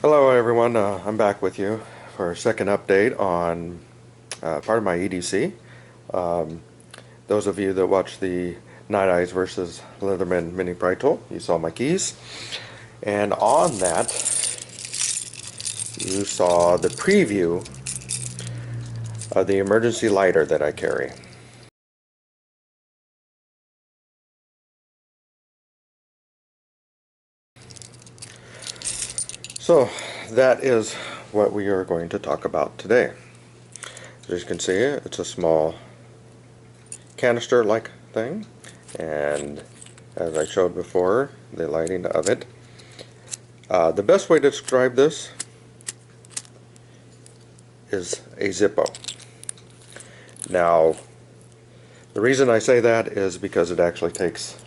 Hello everyone, I'm back with you for a second update on part of my EDC. Um, those of you that watched the Night Eyes versus Leatherman mini pry tool, you saw my keys. And on that, you saw the preview of the emergency lighter that I carry. So that is what we are going to talk about today. As you can see, it's a small canister-like thing, and as I showed before, the lighting of it. The best way to describe this is a Zippo. Now, the reason I say that is because it actually takes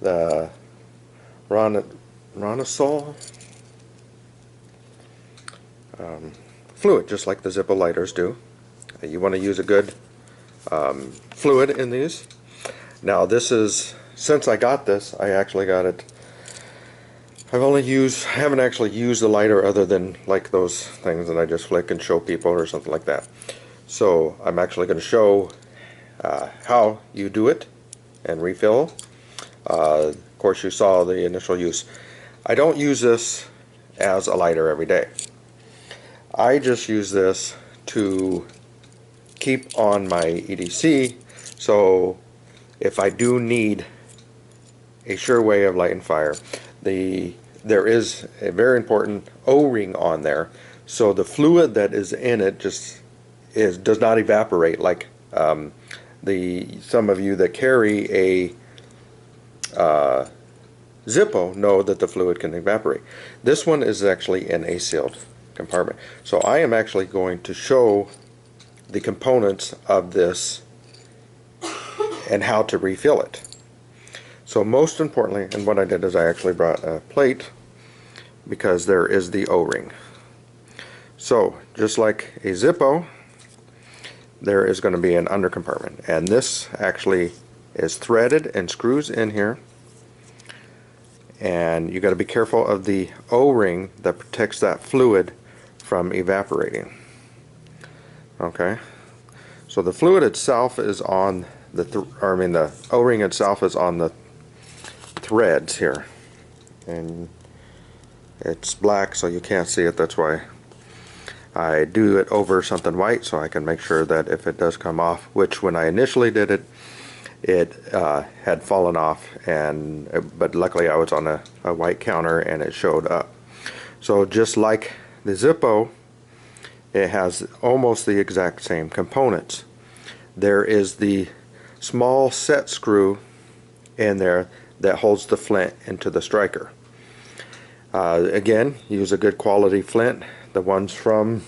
the Ronisol fluid, just like the Zippo lighters do. You want to use a good fluid in these. Now this is, since I got this, I actually got it, haven't actually used the lighter other than like those things that I just flick and show people or something like that. So I'm actually going to show how you do it and refill. Of course, you saw the initial use. I don't use this as a lighter every day. I just use this to keep on my EDC, so if I do need a sure way of lighting fire, there is a very important O-ring on there, so the fluid that is in it does not evaporate like some of you that carry a Zippo know that the fluid can evaporate. This one is actually in a sealed compartment. So I am actually going to show the components of this and how to refill it. So most importantly, and what I did is I actually brought a plate because there is the O-ring. So just like a Zippo, there is going to be an under compartment, and this actually is threaded and screws in here, and you got to be careful of the O-ring that protects that fluid from evaporating. Okay, so the fluid itself is on the O-ring itself is on the threads here, and it's black so you can't see it. That's why I do it over something white, so I can make sure that if it does come off, which when I initially did it, it had fallen off, but luckily I was on a white counter and it showed up. So just like the Zippo, it has almost the exact same components. There is the small set screw in there that holds the flint into the striker. Again, use a good quality flint. The ones from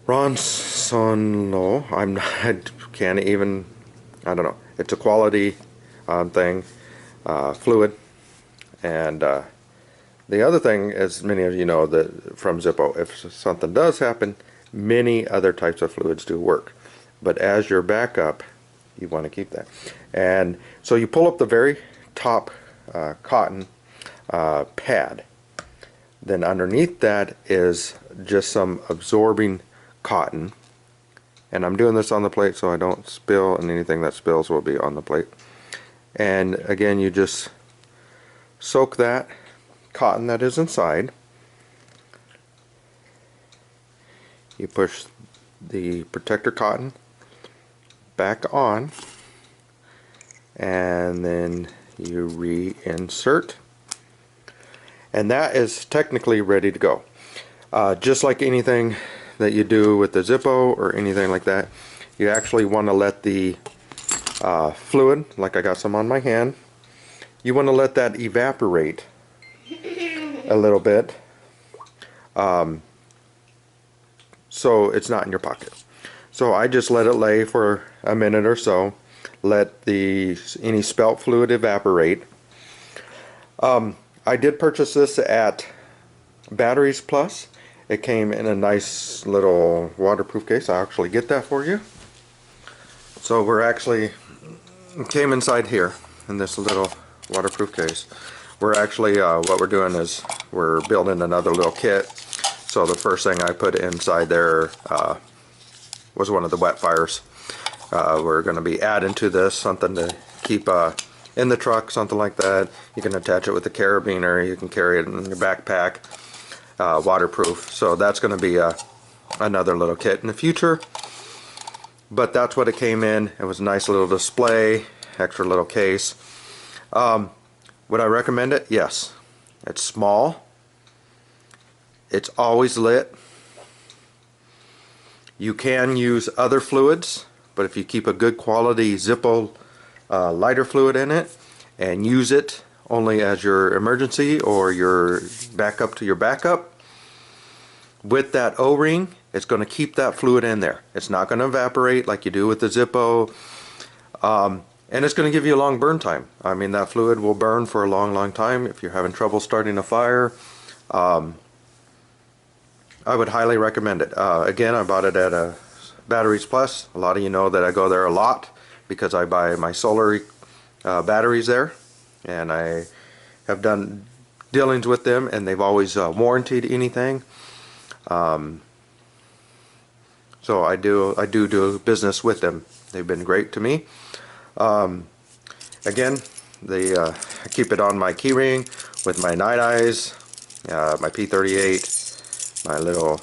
Ronsonlo, I don't know. It's a quality thing, fluid. And the other thing, as many of you know, that from Zippo, if something does happen, many other types of fluids do work. But as your backup, you want to keep that. And so you pull up the very top cotton pad. Then underneath that is just some absorbing cotton. And I'm doing this on the plate so I don't spill, and anything that spills will be on the plate. And again, you just soak that cotton that is inside. You push the protector cotton back on, and then you reinsert, and that is technically ready to go. Just like anything that you do with the Zippo or anything like that, you actually want to let the fluid, like I got some on my hand, you want to let that evaporate a little bit, so it's not in your pocket. So I just let it lay for a minute or so, let any spelt fluid evaporate. I did purchase this at Batteries Plus. It came in a nice little waterproof case. I'll actually get that for you. So it came inside here in this little waterproof case. We're actually, what we're doing is we're building another little kit. So the first thing I put inside there was one of the wet fires. We're going to be adding to this something to keep in the truck, something like that. You can attach it with a carabiner, you can carry it in your backpack, waterproof. So that's going to be another little kit in the future. But that's what it came in. It was a nice little display, extra little case. Would I recommend it? Yes. It's small. It's always lit. You can use other fluids, but if you keep a good quality Zippo lighter fluid in it and use it only as your emergency or your backup to your backup, with that O-ring, it's going to keep that fluid in there. It's not going to evaporate like you do with the Zippo, and it's going to give you a long burn time. I mean, that fluid will burn for a long time if you're having trouble starting a fire. I would highly recommend it. Again, I bought it at Batteries Plus. A lot of you know that I go there a lot because I buy my solar batteries there, and I have done dealings with them, and they've always warranted anything. So I do business with them. They've been great to me. Again, I keep it on my key ring with my night eyes, my P38, my little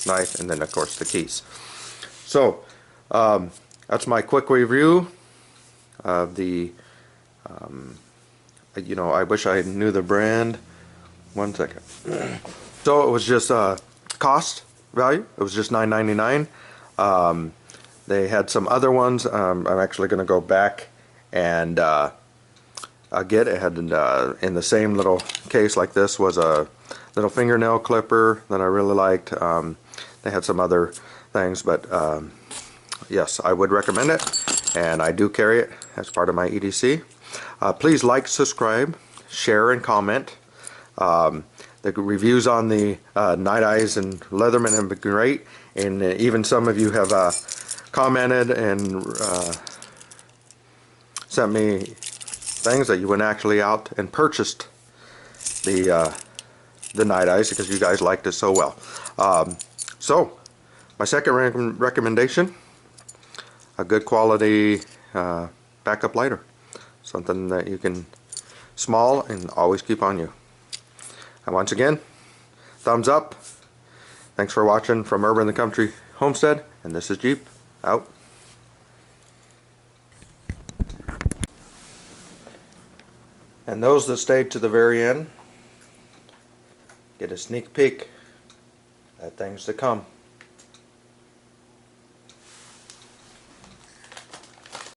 knife, and then of course the keys. So that's my quick review of the you know, I wish I knew the brand. One second. So it was just cost value. It was just $9.99. They had some other ones. I'm actually going to go back and get it. Had in the same little case like this was a little fingernail clipper that I really liked. They had some other things, but yes, I would recommend it, and I do carry it as part of my EDC. Please like, subscribe, share, and comment. The reviews on the Night Eyes and Leatherman have been great, and even some of you have commented and sent me things that you went actually out and purchased the Night Eyes because you guys liked it so well. So my second recommendation, a good quality backup lighter, something that you can small and always keep on you. And once again, thumbs up. Thanks for watching from Urban the Country Homestead, and this is Jeep out. And those that stayed to the very end get a sneak peek at things to come.